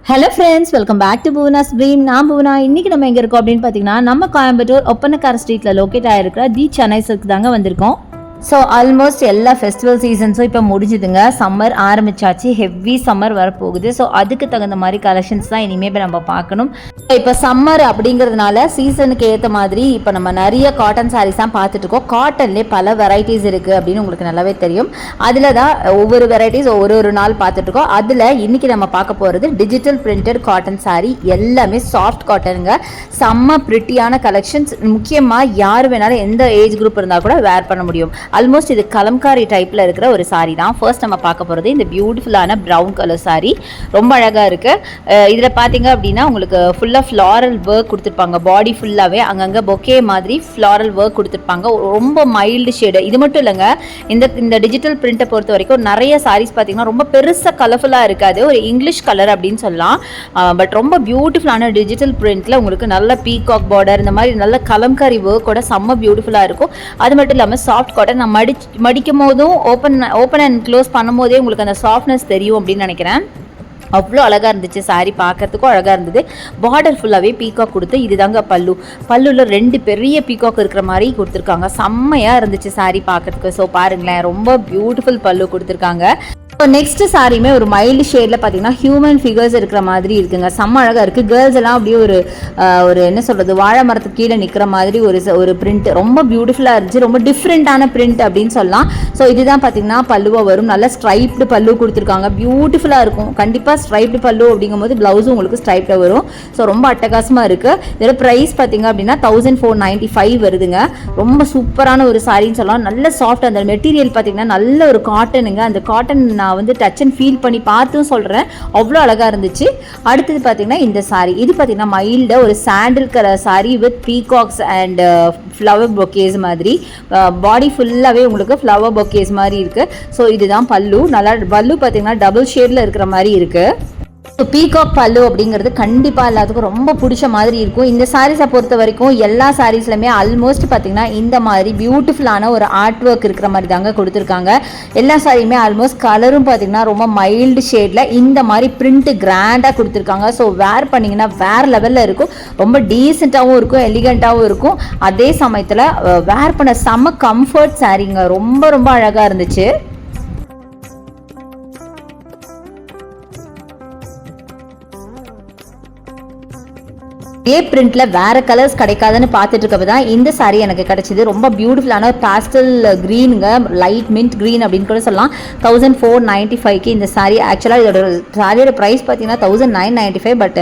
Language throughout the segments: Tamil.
Hello friends, welcome back to Bhuvana's dream. நான் புவனா. இன்னைக்கு நம்ம எங்கே இருக்கோம் அப்படின்னு பார்த்தீங்கன்னா, நம்ம கோயம்புத்தூர் ஒப்பனக்கார ஸ்ட்ரீட்டில் லொக்கேட் ஆகிருக்கிற தி சென்னை சில்க் தாங்க வந்திருக்கோம். ஸோ ஆல்மோஸ்ட் எல்லா ஃபெஸ்டிவல் சீசன்ஸும் இப்போ முடிஞ்சுதுங்க. சம்மர் ஆரம்பிச்சாச்சு, ஹெவி சம்மர் வரப்போகுது. ஸோ அதுக்கு தகுந்த மாதிரி கலெக்ஷன்ஸ் தான் இனிமேல் நம்ம பார்க்கணும். இப்போ சம்மர் அப்படிங்கிறதுனால சீசனுக்கு ஏற்ற மாதிரி இப்போ நம்ம நிறைய காட்டன் சாரீஸ் தான் பார்த்துட்டு இருக்கோம். காட்டன்லேயே பல வெரைட்டிஸ் இருக்குது அப்படின்னு உங்களுக்கு நல்லாவே தெரியும். அதில் தான் ஒவ்வொரு வெரைட்டிஸ் ஒரு நாள் பார்த்துட்ருக்கோம். அதில் இன்றைக்கி நம்ம பார்க்க போகிறது டிஜிட்டல் பிரிண்டட் காட்டன் சாரீ. எல்லாமே சாஃப்ட் காட்டனுங்க. செம்ம பிரிட்டியான கலெக்ஷன்ஸ். முக்கியமாக யார் வேணாலும் எந்த ஏஜ் குரூப் இருந்தால் கூட வேர் பண்ண முடியும். ஆல்மோஸ்ட் இது கலம்காரி டைப்பில் இருக்கிற ஒரு சாரீ தான். ஃபர்ஸ்ட் நம்ம பார்க்க போகிறது இந்த பியூட்டிஃபுல்லான ப்ரௌன் கலர் சாரீ. ரொம்ப அழகாக இருக்குது. இதில் பார்த்தீங்க அப்படின்னா உங்களுக்கு ஃபுல்லாக ஃப்ளாரல் ஒர்க் கொடுத்துருப்பாங்க. பாடி ஃபுல்லாகவே அங்கங்கே பொக்கே மாதிரி ஃப்ளாரல் ஒர்க் கொடுத்துருப்பாங்க. ரொம்ப மைல்டு ஷேடு. இது மட்டும் இல்லைங்க, இந்த டிஜிட்டல் பிரிண்ட்டை பொறுத்த வரைக்கும் நிறைய சாரீஸ் பார்த்தீங்கன்னா ரொம்ப பெருசாக கலர்ஃபுல்லாக இருக்காது. ஒரு இங்கிலீஷ் கலர் அப்படின்னு சொல்லலாம். பட் ரொம்ப பியூட்டிஃபுல்லான டிஜிட்டல் பிரிண்ட்டில் உங்களுக்கு நல்ல பீகாக் பார்டர், இந்த மாதிரி நல்ல கலம்காரி ஒர்க்கோட செம்ம பியூட்டிஃபுல்லாக இருக்கும். அது மட்டும் இல்லாமல் சாஃப்ட் காட்டன். நான் மடிக்கும் போதும் ஓப்பன் அண்ட் க்ளோஸ் பண்ணும் போதே உங்களுக்கு அந்த சாஃப்ட்னஸ் தெரியும் அப்படின்னு நினைக்கிறேன். அவ்வளோ அழகாக இருந்துச்சு சாரீ, பார்க்கறதுக்கும் அழகாக இருந்தது. பார்டர் ஃபுல்லாகவே பீகாக் கொடுத்து இதுதாங்க பல்லுவில் 2 பெரிய பீகாக் இருக்கிற மாதிரி கொடுத்துருக்காங்க. செம்மையாக இருந்துச்சு சாரீ பார்க்கறதுக்கு. ஸோ பாருங்களேன், ரொம்ப பியூட்டிஃபுல் பல்லு கொடுத்துருக்காங்க. இப்போ நெக்ஸ்ட் சாரியுமே ஒரு மைல்டு ஷேடில் பார்த்தீங்கன்னா ஹியூமன் ஃபிகர்ஸ் இருக்கிற மாதிரி இருக்குங்க. செம்ம அழகாக இருக்குது. கேர்ள்ஸ் எல்லாம் அப்படியே ஒரு என்ன சொல்கிறது, வாழை மரத்துக்கு கீழே நிற்கிற மாதிரி ஒரு பிரிண்ட். ரொம்ப பியூட்டிஃபுல்லாக இருந்துச்சு. ரொம்ப டிஃப்ரெண்ட்டான பிரிண்ட் அப்படின்னு சொல்லலாம். ஸோ இதுதான் பார்த்தீங்கன்னா பல்லுவாக வரும். நல்லா ஸ்ட்ரைப்டு பல்லு கொடுத்துருக்காங்க. பியூட்டிஃபுல்லாக இருக்கும். கண்டிப்பாக ஸ்ட்ரைப்டு பல்லு அப்படிங்கும்போது ப்ளவுஸும் உங்களுக்கு ஸ்ட்ரைப்டாக வரும். ஸோ ரொம்ப அட்டகாசமாக இருக்குது. இதோட ப்ரைஸ் பார்த்தீங்க அப்படின்னா 1495 வருதுங்க. ரொம்ப சூப்பரான ஒரு சாரின்னு சொல்லலாம். நல்ல சாஃப்ட். அந்த மெட்டீரியல் பார்த்தீங்கன்னா நல்ல ஒரு காட்டனுங்க. அந்த காட்டன் நான் டச் அண்ட் ஃபீல் பண்ணி பார்த்தும் சொல்கிறேன், அவ்வளோ அழகாக இருந்துச்சு. அடுத்தது பார்த்தீங்கன்னா இந்த சாரீ. இது பார்த்தீங்கன்னா மைல்டாக ஒரு சாண்டில் colour sari with peacocks and flower bouquets மாதிரி. பாடி ஃபுல்லாகவே உங்களுக்கு ஃப்ளவர் பொக்கேஸ் மாதிரி இருக்குது. ஸோ இதுதான் பல்லு. நல்லா பல்லு பார்த்தீங்கன்னா டபுள் ஷேடில் இருக்கிற மாதிரி இருக்குது. பீகாக் பல்லு அப்படிங்கிறது கண்டிப்பாக எல்லாத்துக்கும் ரொம்ப பிடிச்ச மாதிரி இருக்கும். இந்த சாரீஸை பொறுத்த வரைக்கும் எல்லா சாரீஸ்லையுமே ஆல்மோஸ்ட் பார்த்தீங்கன்னா இந்த மாதிரி பியூட்டிஃபுல்லான ஒரு ஆர்ட் ஒர்க் இருக்கிற மாதிரி தாங்க கொடுத்துருக்காங்க. எல்லா சாரியுமே ஆல்மோஸ்ட் கலரும் பார்த்தீங்கன்னா ரொம்ப மைல்டு ஷேடில் இந்த மாதிரி பிரிண்ட் கிராண்டாக கொடுத்துருக்காங்க. ஸோ வேர் பண்ணிங்கன்னா வேறு லெவலில் இருக்கும். ரொம்ப டீசெண்டாகவும் இருக்கும், எலிகண்ட்டாகவும் இருக்கும். அதே சமயத்தில் வேர் பண்ண செம்ம கம்ஃபர்ட் சாரீங்க. ரொம்ப ரொம்ப அழகாக இருந்துச்சு. இதே பிரிண்ட்ல வேற கலர்ஸ் கிடைக்காதுன்னு பார்த்துட்டு இருக்கப்ப தான் இந்த சாரீ எனக்கு கிடைச்சிது. ரொம்ப பியூட்டிஃபுல்லான பாஸ்டல் கிரீனுங்க, லைட் மின்ட் கிரீன் அப்படின்னு கூட சொல்லலாம். 1495க்கு இந்த சாரீ. ஆக்சுவலாக இதோட சாரியோட ப்ரைஸ் பார்த்தீங்கன்னா 1995. பட்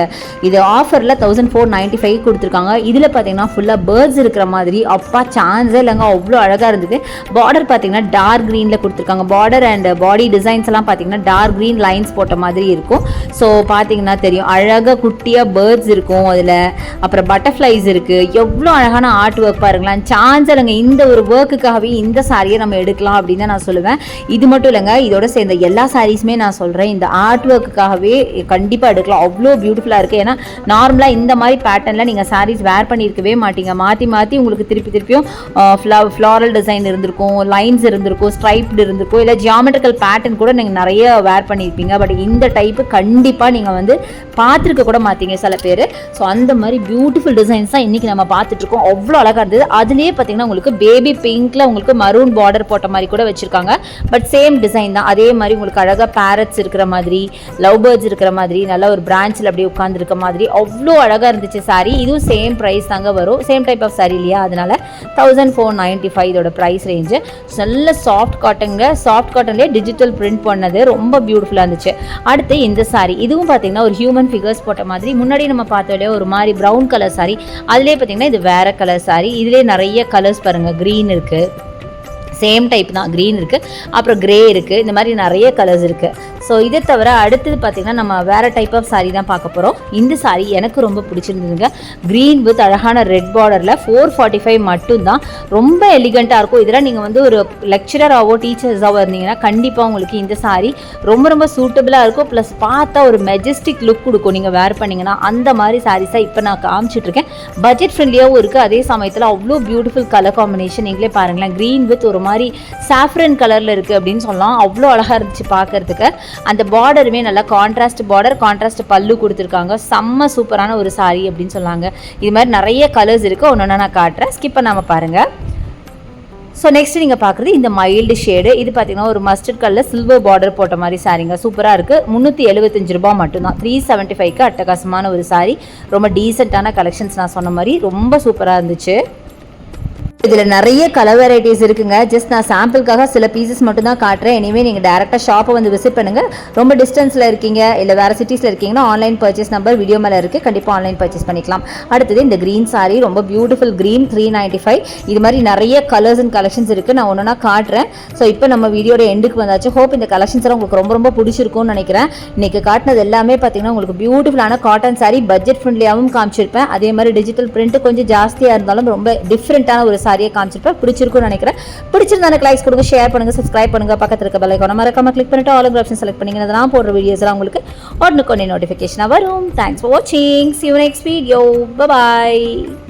இது ஆஃபரில் 1495 கொடுத்துருக்காங்க. இதில் பார்த்தீங்கன்னா ஃபுல்லாக பேர்ட்ஸ் இருக்கிற மாதிரி. அப்பா சான்ஸே இல்லைங்க, அவ்வளோ அழகாக இருந்தது. பார்டர் பார்த்தீங்கன்னா டார்க் க்ரீனில் கொடுத்துருக்காங்க. பார்டர் அண்ட் பாடி டிசைன்ஸ் எல்லாம் பார்த்தீங்கன்னா டார்க் க்ரீன் லைன்ஸ் போட்ட மாதிரி இருக்கும். ஸோ பார்த்தீங்கன்னா தெரியும், அழகாக குட்டியாக பேர்ட்ஸ் இருக்கும். அதில் அப்புறம் பட்டர்ஃப்ளைஸ் இருக்கு. எவ்வளோ அழகான ஆர்ட் ஒர்க் பாருங்களேன். சான்ஸ் இல்லைங்க, இந்த ஒரு ஒர்க்குக்காகவே இந்த சாரியை நம்ம எடுக்கலாம் அப்படின்னு நான் சொல்லுவேன். இது மட்டும் இல்லைங்க, இதோட சேர்ந்த எல்லா சாரீஸுமே நான் சொல்கிறேன், இந்த ஆர்ட் ஒர்க்குக்காகவே கண்டிப்பாக எடுக்கலாம். அவ்வளோ பியூட்டிஃபுல்லாக இருக்குது. ஏன்னா நார்மலாக இந்த மாதிரி பேட்டர்னில் நீங்கள் சாரீஸ் வேர் பண்ணியிருக்கவே மாட்டீங்க. மாற்றி உங்களுக்கு திருப்பியும் ஃப்ளாரல் டிசைன் இருந்திருக்கும், லைன்ஸ் இருந்திருக்கும், ஸ்ட்ரைப்டு இருந்திருக்கும், இல்லை ஜியாமெட்ரிக்கல் பேட்டர்ன் கூட நீங்கள் நிறைய வேர் பண்ணியிருப்பீங்க. பட் இந்த டைப்பு கண்டிப்பாக நீங்கள் பார்த்துருக்க கூட மாட்டீங்க சில பேர். ஸோ அந்த மாதிரி பியூட்டிஃபுல் டிசைன்ஸ் தான் இன்னைக்கு நம்ம பார்த்துட்டு இருக்கோம். அவ்வளோ அழகாக இருந்தது. அதுலேயே பார்த்தீங்கன்னா உங்களுக்கு பேபி பிங்க்ல உங்களுக்கு மரூன் பார்டர் போட்ட மாதிரி கூட வச்சிருக்காங்க. பட் சேம் டிசைன் தான். அதே மாதிரி உங்களுக்கு அழகாக பேரட்ஸ் இருக்கிற மாதிரி, லவ் பேர்ட்ஸ் இருக்கிற மாதிரி, நல்ல ஒரு பிரான்ச்சில் அப்படியே உட்காந்துருக்க மாதிரி அவ்வளோ அழகாக இருந்துச்சு சாரீ. இதுவும் சேம் ப்ரைஸ் தாங்க வரும். சேம் டைப் ஆஃப் சாரீ இல்லையா, அதனால 1495 இதோட ப்ரைஸ் ரேஞ்சு. நல்ல சாஃப்ட் காட்டனுங்க. சாஃப்ட் காட்டன்லேயே டிஜிட்டல் பிரிண்ட் பண்ணது ரொம்ப பியூட்டிஃபுல்லாக இருந்துச்சு. அடுத்து இந்த சாரீ. இதுவும் பார்த்தீங்கன்னா ஒரு ஹியூமன் ஃபிகர்ஸ் போட்ட மாதிரி. முன்னாடி நம்ம பார்த்தோம்லையே ஒரு மாதிரி ப்ரௌன் கலர் சாரி. அதுலேயே பார்த்தீங்கன்னா இது வேற கலர் சாரி. இதுலேயே நிறைய கலர்ஸ் பாருங்கள். க்ரீன் இருக்குது, சேம் டைப் தான். க்ரீன் இருக்குது, அப்புறம் கிரே இருக்குது. இந்த மாதிரி நிறைய கலர்ஸ் இருக்குது. ஸோ இதை தவிர அடுத்தது பார்த்திங்கன்னா நம்ம வேறு டைப் ஆஃப் சாரீ தான் பார்க்க போகிறோம். இந்த சாரீ எனக்கு ரொம்ப பிடிச்சிருந்ததுங்க. க்ரீன் வித் அழகான ரெட் பார்டரில் 445 மட்டும்தான். ரொம்ப எலிகண்ட்டாக இருக்கும். இதெல்லாம் நீங்கள் ஒரு லெக்சரராகவோ டீச்சர்ஸாகவோ இருந்தீங்கன்னா கண்டிப்பாக உங்களுக்கு இந்த சாரீ ரொம்ப சூட்டபிளாக இருக்கும். ப்ளஸ் பார்த்தா ஒரு மெஜஸ்டிக் லுக் கொடுக்கும் நீங்கள் வேர் பண்ணிங்கன்னா. அந்த மாதிரி சாரீஸாக இப்போ நான் காமிச்சிட்ருக்கேன். பட்ஜெட் ஃப்ரெண்ட்லியாகவும் இருக்குது. அதே சமயத்தில் அவ்வளோ பியூட்டிஃபுல் கலர் காம்பினேஷன். நீங்களே பாருங்களேன், க்ரீன் வித் ஒரு மாதிரி மாதிரி சாஃப்ரன் கலரில் இருக்குது அப்படின்னு சொல்லலாம். அவ்வளோ அழகாக இருந்துச்சு பார்க்குறதுக்கு. அந்த பார்டருமே நல்லா கான்ட்ராஸ்ட் பார்டர், கான்ட்ராஸ்ட் பல்லு கொடுத்துருக்காங்க. செம்ம சூப்பரான ஒரு சாரீ அப்படின்னு சொன்னாங்க. இது மாதிரி நிறைய கலர்ஸ் இருக்குது, ஒன்று நான் காட்டுறேன், ஸ்கிப் பண்ணாமல் பாருங்கள். ஸோ நெக்ஸ்ட் நீங்கள் பார்க்குறது இந்த மைல்டு ஷேடு. இது பார்த்தீங்கன்னா ஒரு மஸ்டர்ட் கலரில் சில்வர் பார்டர் போட்ட மாதிரி சாரீங்க. சூப்பராக இருக்குது. 375 ரூபா மட்டும்தான். 375க்கு அட்டகாசமான ஒரு சாரீ. ரொம்ப டீசெண்டான கலெக்ஷன்ஸ், நான் சொன்ன மாதிரி ரொம்ப சூப்பராக இருந்துச்சு. இதில் நிறைய கலர் வெரைட்டிஸ் இருக்குங்க. ஜஸ்ட் நான் சாம்பிளுக்காக சில பீசஸ் மட்டும் தான் காட்டுறேன். எனிவே நீங்கள் டேரெக்டாக ஷாப்பை வந்து விசிட் பண்ணுங்கள். ரொம்ப டிஸ்டன்ஸில் இருக்கீங்க இல்லை வேறு சிட்டிஸில் இருக்கீங்கன்னா ஆன்லைன் பர்ச்சேஸ் நம்பர் வீடியோ மேலே இருக்குது, கண்டிப்பாக ஆன்லைன் பர்ச்சேஸ் பண்ணிக்கலாம். அடுத்தது இந்த க்ரீன் சாரீ, ரொம்ப பியூட்டிஃபுல் க்ரீன், 395. இது மாதிரி நிறைய கலர்ஸ் அண்ட் கலெக்ஷன்ஸ் இருக்குது, நான் ஒன்று காட்டுறேன். ஸோ இப்போ நம்ம வீடியோட எண்டுக்கு வந்தாச்சு. ஹோப் இந்த கலெக்ஷன்ஸ் எல்லாம் உங்களுக்கு ரொம்ப ரொம்ப பிடிச்சிருக்கும்னு நினைக்கிறேன். இன்றைக்கி காட்டினது எல்லாமே பார்த்தீங்கன்னா உங்களுக்கு பியூட்டிஃபுல்லான காட்டன் சாரீ, பட்ஜெட் ஃப்ரெண்ட்லியாகவும் காமிச்சிருப்பேன். அதே மாதிரி டிஜிட்டல் பிரிண்ட் கொஞ்சம் ஜாஸ்தியாக இருந்தாலும் ரொம்ப டிஃப்ரெண்ட்டான ஒரு சாரியை காமிச்சிருப்பேன். பிடிச்சிருக்கும்னு நினைக்கிறேன். பிடிச்சிருந்தா எனக்கு லைக்ஸ் கொடுங்க, ஷேர் பண்ணுங்க, சப்ஸ்கிரைப் பண்ணுங்க, பக்கத்துல இருக்க பெல் ஐகானை மறக்காம கிளிக் பண்ணிட்டு ஆல் ஆப்ஷன் செலக்ட் பண்ணீங்கன்னா நான் போடுற வீடியோஸ் எல்லாம் உங்களுக்கு உடனுக்குடனே நோட்டிஃபிகேஷனா வரும். தேங்க்ஸ் ஃபார் வாட்சிங். See you next video. Bye bye.